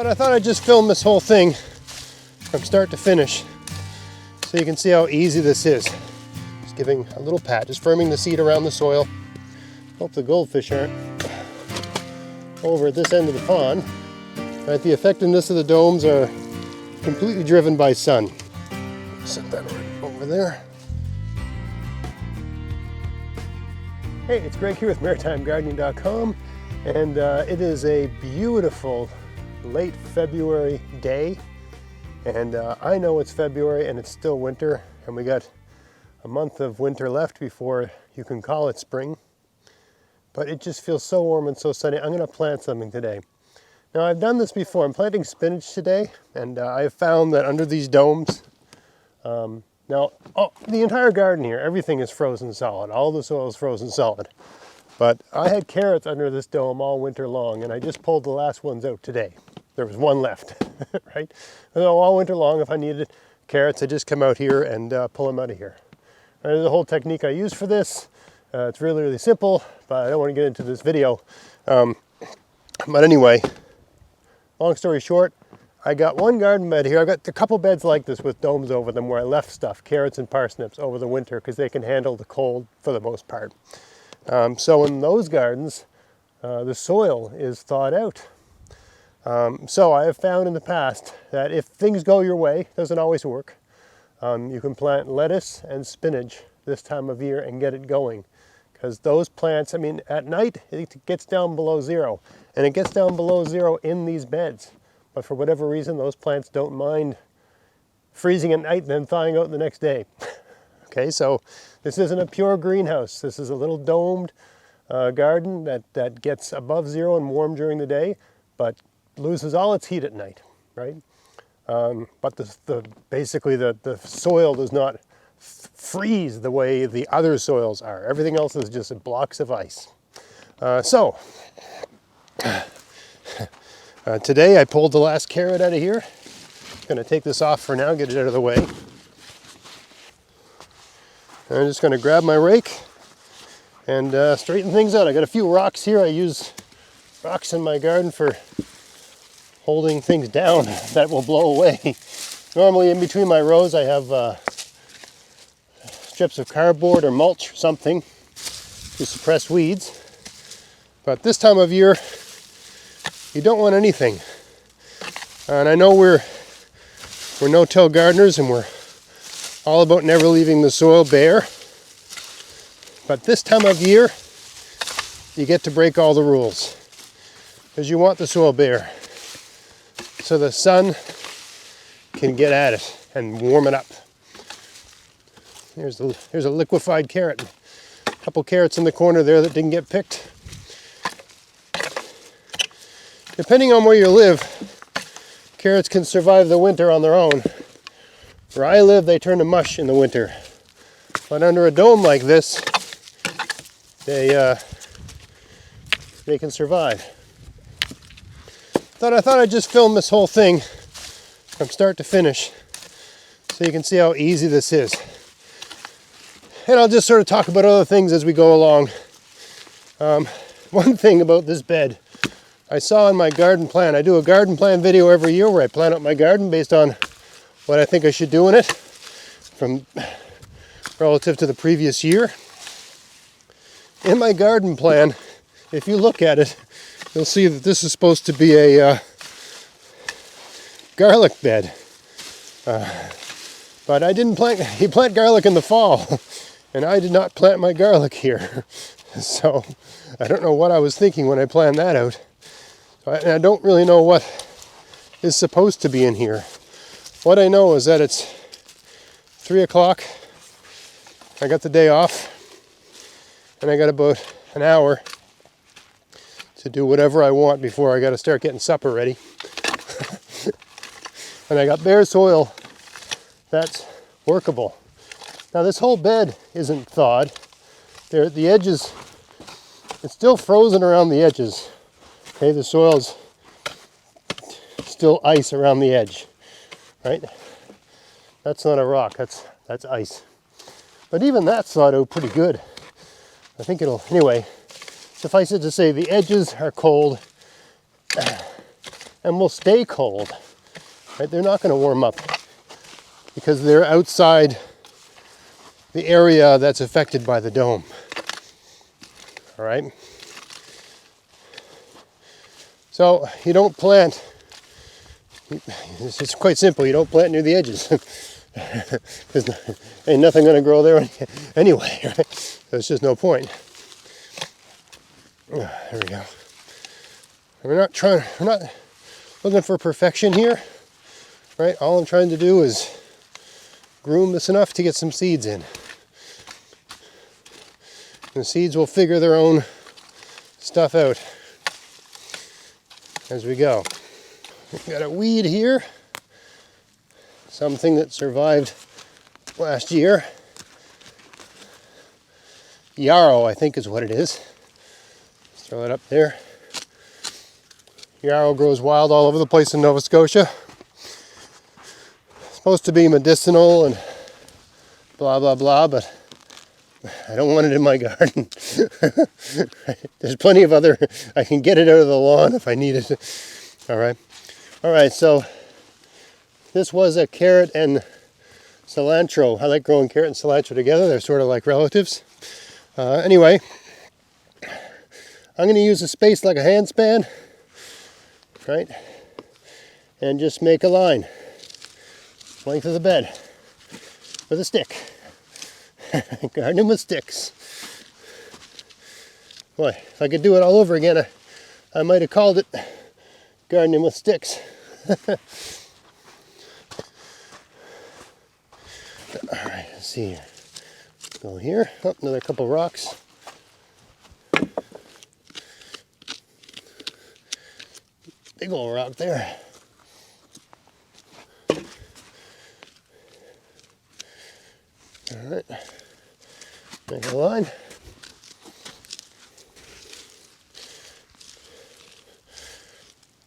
I thought I'd just film this whole thing from start to finish so you can see how easy this is. Just giving a little pat, just firming the seed around the soil. Hope the goldfish aren't over at this end of the pond. Right, the effectiveness of the domes are completely driven by sun. Set that right over there. Hey, it's Greg here with MaritimeGardening.com, and it is a beautiful late February day, and I know it's February and it's still winter, and we got a month of winter left before you can call it spring, but it just feels so warm and so sunny. I'm going to plant something today. Now, I've done this before. I'm planting spinach today, and I've found that under these domes, the entire garden here, everything is frozen solid. All the soil is frozen solid. But I had carrots under this dome all winter long, and I just pulled the last ones out today. There was one left, right? So all winter long, if I needed carrots, I just come out here and pull them out of here. There's a whole technique I use for this. It's really, really simple, but I don't want to get into this video. But anyway, long story short, I got one garden bed here. I've got a couple beds like this with domes over them where I left stuff, carrots and parsnips, over the winter because they can handle the cold for the most part. So in those gardens, the soil is thawed out. So I have found in the past that if things go your way, it doesn't always work, you can plant lettuce and spinach this time of year and get it going. Because those plants, I mean, at night it gets down below zero, and it gets down below zero in these beds. But for whatever reason, those plants don't mind freezing at night and then thawing out the next day. Okay, so this isn't a pure greenhouse. This is a little domed garden that gets above zero and warm during the day, but loses all its heat at night, right? But basically the soil does not freeze the way the other soils are. Everything else is just blocks of ice. Today I pulled the last carrot out of here. I'm going to take this off for now, get it out of the way. And I'm just going to grab my rake and straighten things out. I got a few rocks here. I use rocks in my garden for holding things down that will blow away. Normally in between my rows I have strips of cardboard or mulch or something to suppress weeds. But this time of year, you don't want anything. And I know we're no-till gardeners and we're all about never leaving the soil bare. But this time of year, you get to break all the rules because you want the soil bare so the sun can get at it and warm it up. Here's a liquefied carrot. A couple carrots in the corner there that didn't get picked. Depending on where you live, carrots can survive the winter on their own. Where I live, they turn to mush in the winter. But under a dome like this, they can survive. I thought I'd just film this whole thing from start to finish so you can see how easy this is. And I'll just sort of talk about other things as we go along. One thing about this bed, I saw in my garden plan. I do a garden plan video every year where I plan out my garden based on what I think I should do in it from relative to the previous year. In my garden plan, if you look at it, you'll see that this is supposed to be a garlic bed. But I didn't plant, you plant garlic in the fall, and I did not plant my garlic here. So I don't know what I was thinking when I planned that out. And I don't really know what is supposed to be in here. What I know is that it's 3 o'clock. I got the day off, and I got about an hour to do whatever I want before I got to start getting supper ready. And I got bare soil that's workable. Now this whole bed isn't thawed. There at the edges, it's still frozen around the edges. Okay, the soil's still ice around the edge, right? That's not a rock, that's ice. But even that's thawed out pretty good. I think it'll, anyway, suffice it to say the edges are cold and will stay cold. Right? They're not going to warm up because they're outside the area that's affected by the dome. All right. So you don't plant. It's quite simple. You don't plant near the edges because ain't nothing going to grow there anyway. Right? There's just no point. There we go. We're not looking for perfection here, right? All I'm trying to do is groom this enough to get some seeds in. The seeds will figure their own stuff out as we go. We've got a weed here, something that survived last year. Yarrow, I think is what it is. Let's throw it up there. Yarrow grows wild all over the place in Nova Scotia. It's supposed to be medicinal and blah, blah, blah, but I don't want it in my garden. There's plenty of other, I can get it out of the lawn if I need it. All right, so this was a carrot and cilantro. I like growing carrot and cilantro together. They're sort of like relatives. Anyway, I'm going to use a space like a handspan, right? And just make a line, length of the bed, with a stick. Gardening with sticks. Boy, if I could do it all over again, I might have called it gardening with sticks. Alright, let's see here. Go here. Oh, another couple rocks. Big old rock there. Alright. Make a line.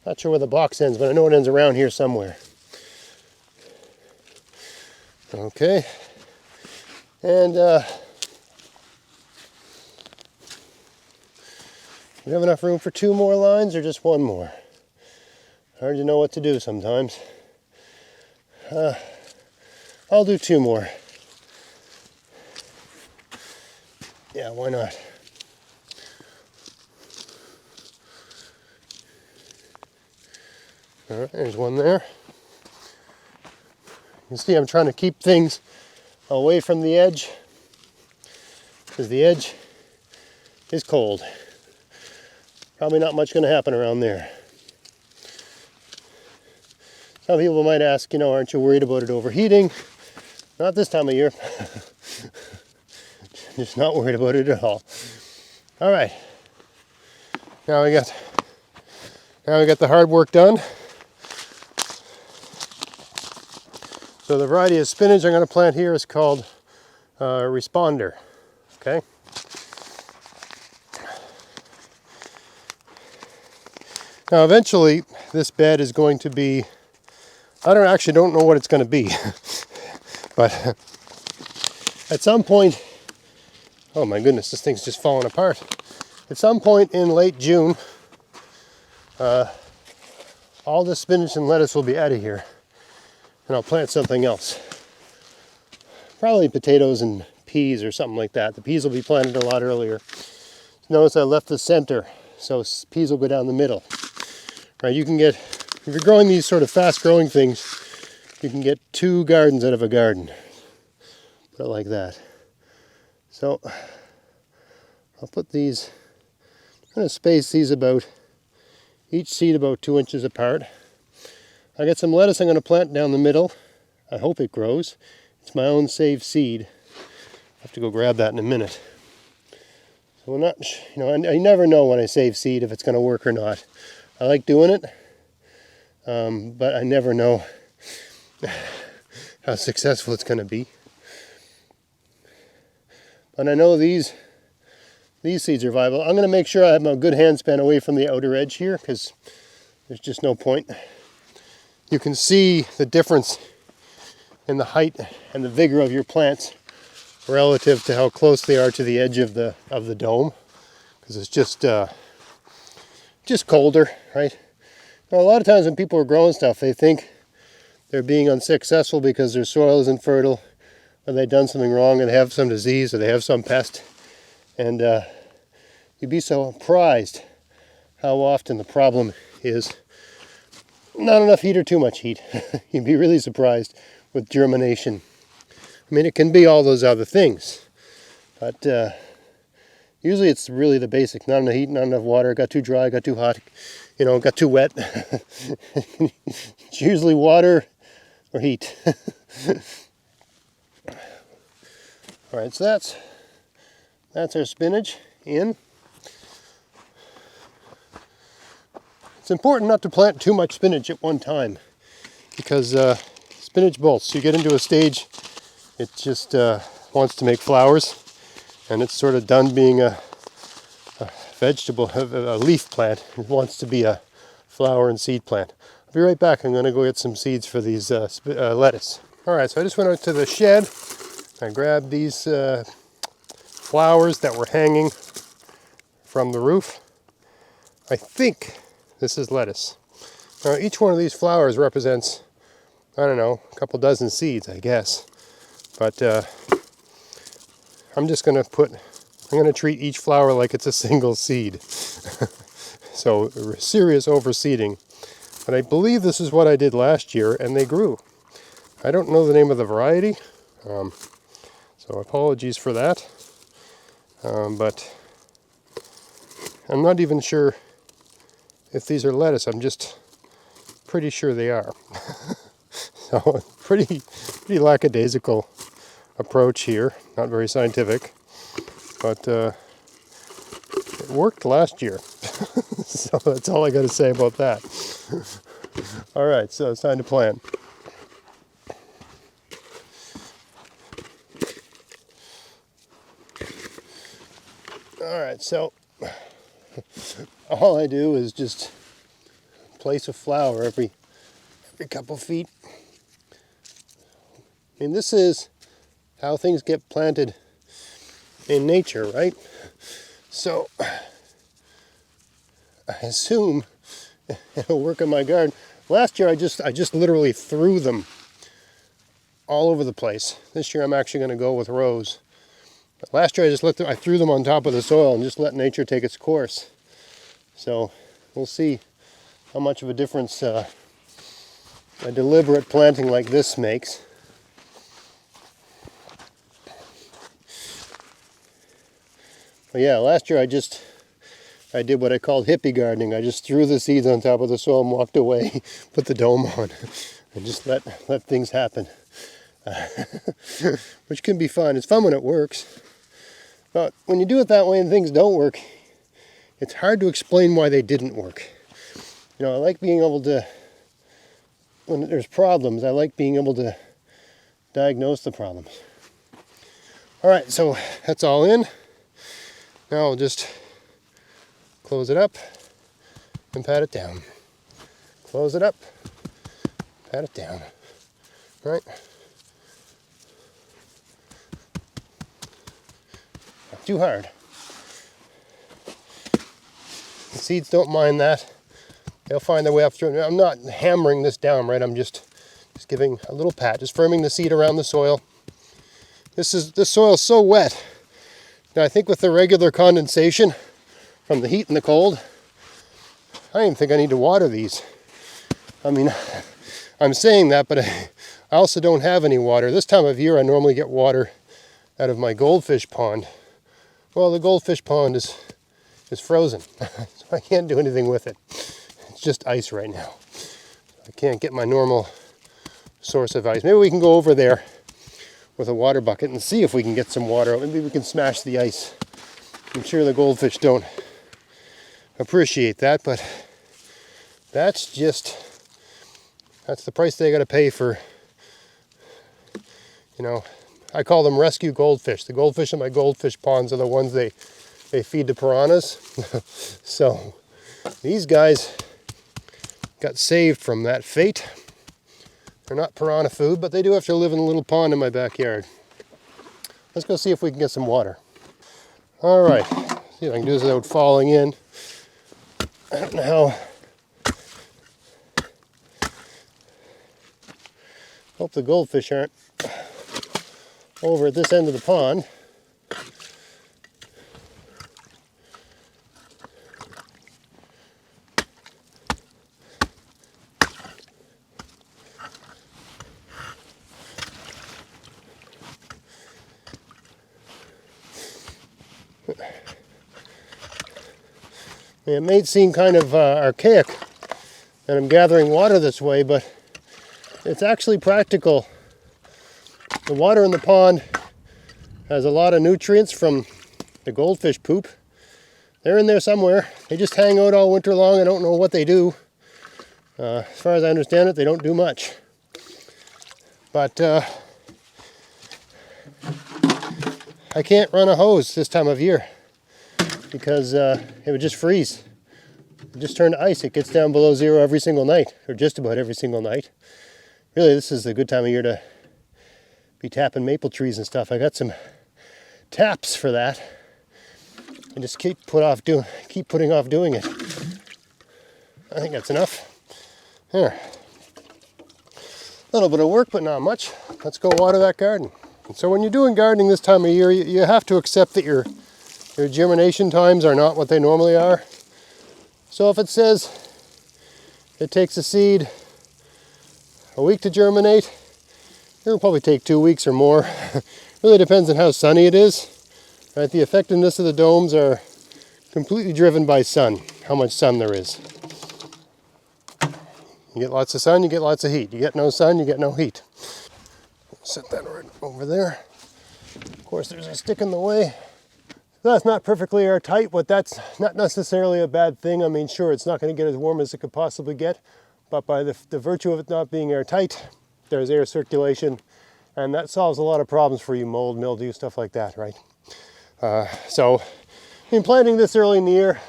Not sure where the box ends, but I know it ends around here somewhere. Okay. And we have enough room for 2 more lines or just 1 more? Hard to know what to do sometimes. I'll do 2 more. Yeah, why not? All right, there's 1 there. You can see I'm trying to keep things away from the edge because the edge is cold. Probably not much going to happen around there. Some people might ask, aren't you worried about it overheating? Not this time of year. Just not worried about it at all. All right. Now we got the hard work done. So the variety of spinach I'm going to plant here is called Responder. Okay. Now eventually this bed is going to be, I don't know what it's going to be, but at some point, oh my goodness, this thing's just falling apart. At some point in late June, all the spinach and lettuce will be out of here, and I'll plant something else. Probably potatoes and peas or something like that. The peas will be planted a lot earlier. Notice I left the center, so peas will go down the middle. Right, you can get, if you're growing these sort of fast growing things, you can get 2 gardens out of a garden. Put it like that. So I'll put these, I'm going to space these about, each seed about 2 inches apart. I got some lettuce I'm going to plant down the middle. I hope it grows. It's my own saved seed. I'll have to go grab that in a minute. So we're not, I never know when I save seed if it's going to work or not. I like doing it, but I never know how successful it's going to be. But I know these seeds are viable. I'm going to make sure I have a good handspan away from the outer edge here because there's just no point. You can see the difference in the height and the vigor of your plants relative to how close they are to the edge of the dome, because it's just colder, right? Now, a lot of times when people are growing stuff, they think they're being unsuccessful because their soil isn't fertile, or they've done something wrong and they have some disease or they have some pest. And you'd be so surprised how often the problem is not enough heat or too much heat. You'd be really surprised with germination. I mean, it can be all those other things, but usually it's really the basic. Not enough heat, not enough water, got too dry, got too hot, got too wet. It's usually water or heat. All right, so that's our spinach in. It's important not to plant too much spinach at one time because spinach bolts. You get into a stage, it just wants to make flowers, and it's sort of done being a vegetable, a leaf plant. It wants to be a flower and seed plant. I'll be right back. I'm going to go get some seeds for these lettuce. All right, so I just went out to the shed. I grabbed these flowers that were hanging from the roof. I think this is lettuce. Now, each one of these flowers represents, I don't know, a couple dozen seeds, I guess. But I'm going to treat each flower like it's a single seed. So, serious overseeding. But I believe this is what I did last year, and they grew. I don't know the name of the variety, so apologies for that. But I'm not even sure if these are lettuce. I'm just pretty sure they are. So, pretty lackadaisical approach here. Not very scientific, but it worked last year. So that's all I got to say about that. All right, so it's time to plant. All right, so all I do is just place a flower every couple feet. I mean, this is how things get planted in nature, right? So I assume it'll work in my garden. Last year I just literally threw them all over the place. This year I'm actually going to go with rows. But last year I threw them on top of the soil and just let nature take its course. So we'll see how much of a difference a deliberate planting like this makes. But yeah, last year I did what I called hippie gardening. I just threw the seeds on top of the soil and walked away, put the dome on, and just let things happen. Which can be fun. It's fun when it works. But when you do it that way and things don't work, it's hard to explain why they didn't work. I like being able to, when there's problems, I like being able to diagnose the problems. All right, so that's all in. Now I'll just close it up and pat it down. Close it up, pat it down. All right. Not too hard. The seeds don't mind that. They'll find their way up through. I'm not hammering this down, right? I'm just giving a little pat, just firming the seed around the soil. This soil is so wet. Now I think with the regular condensation from the heat and the cold, I don't even think I need to water these. I mean, I'm saying that, but I also don't have any water. This time of year I normally get water out of my goldfish pond. Well, the goldfish pond is frozen, so I can't do anything with it. It's just ice right now. I can't get my normal source of ice. Maybe we can go over there with a water bucket and see if we can get some water. Maybe we can smash the ice. I'm sure the goldfish don't appreciate that, but that's the price they got to pay for, I call them rescue goldfish. The goldfish in my goldfish ponds are the ones they feed to piranhas. So these guys got saved from that fate. They're not piranha food, but they do have to live in a little pond in my backyard. Let's go see if we can get some water. All right, see if I can do this without falling in. I don't know Hope the goldfish aren't over at this end of the pond. It may seem kind of archaic that I'm gathering water this way, but it's actually practical. The water in the pond has a lot of nutrients from the goldfish poop. They're in there somewhere. They just hang out all winter long. I don't know what they do. As far as I understand it, they don't do much. But I can't run a hose this time of year because it would just freeze. It just turned to ice. It gets down below zero every single night, or just about every single night. Really, this is a good time of year to be tapping maple trees and stuff. I got some taps for that. I just keep putting off doing it. I think that's enough. There. A little bit of work, but not much. Let's go water that garden. And so when you're doing gardening this time of year, you have to accept that your germination times are not what they normally are. So if it says it takes a seed a week to germinate, it'll probably take 2 weeks or more. Really depends on how sunny it is. Right? The effectiveness of the domes are completely driven by sun, how much sun there is. You get lots of sun, you get lots of heat. You get no sun, you get no heat. Set that right over there. Of course, there's a stick in the way. That's not perfectly airtight, but that's not necessarily a bad thing. I mean, sure, it's not going to get as warm as it could possibly get, but by the virtue of it not being airtight, there's air circulation, and that solves a lot of problems for you, mold, mildew, stuff like that, right? So, in planting this early in the year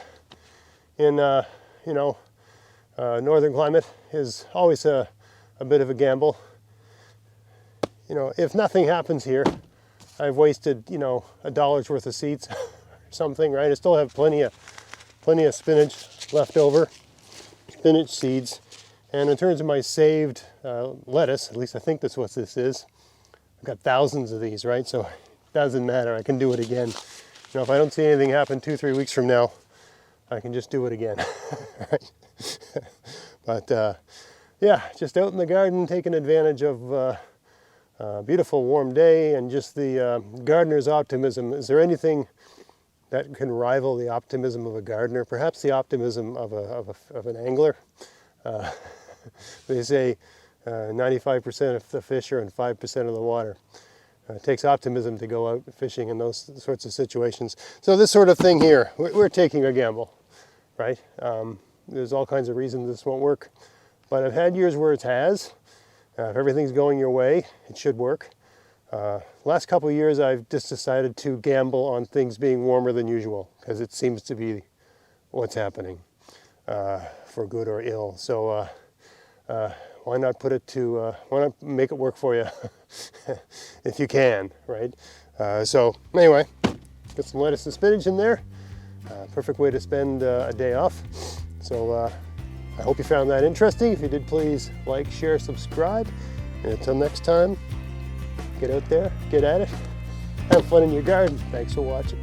in, northern climate is always a bit of a gamble. You know, if nothing happens here, I've wasted, $1's worth of seeds or something, right? I still have plenty of spinach left over, spinach seeds. And in terms of my saved lettuce, at least I think that's what this is, I've got thousands of these, right? So it doesn't matter, I can do it again. If I don't see anything happen 2-3 weeks from now, I can just do it again, right? But yeah, just out in the garden, taking advantage of beautiful warm day and just the gardener's optimism. Is there anything that can rival the optimism of a gardener? Perhaps the optimism of an angler. They say 95% of the fish are in 5% of the water. It takes optimism to go out fishing in those sorts of situations. So this sort of thing here, we're taking a gamble, right? There's all kinds of reasons this won't work, but I've had years where it has. If everything's going your way, it should work. Last couple of years, I've just decided to gamble on things being warmer than usual because it seems to be what's happening, for good or ill. So why not why not make it work for you if you can, right? So anyway, get some lettuce and spinach in there. Perfect way to spend a day off. So I hope you found that interesting. If you did, please like, share, subscribe. And until next time, get out there, get at it, have fun in your garden. Thanks for watching.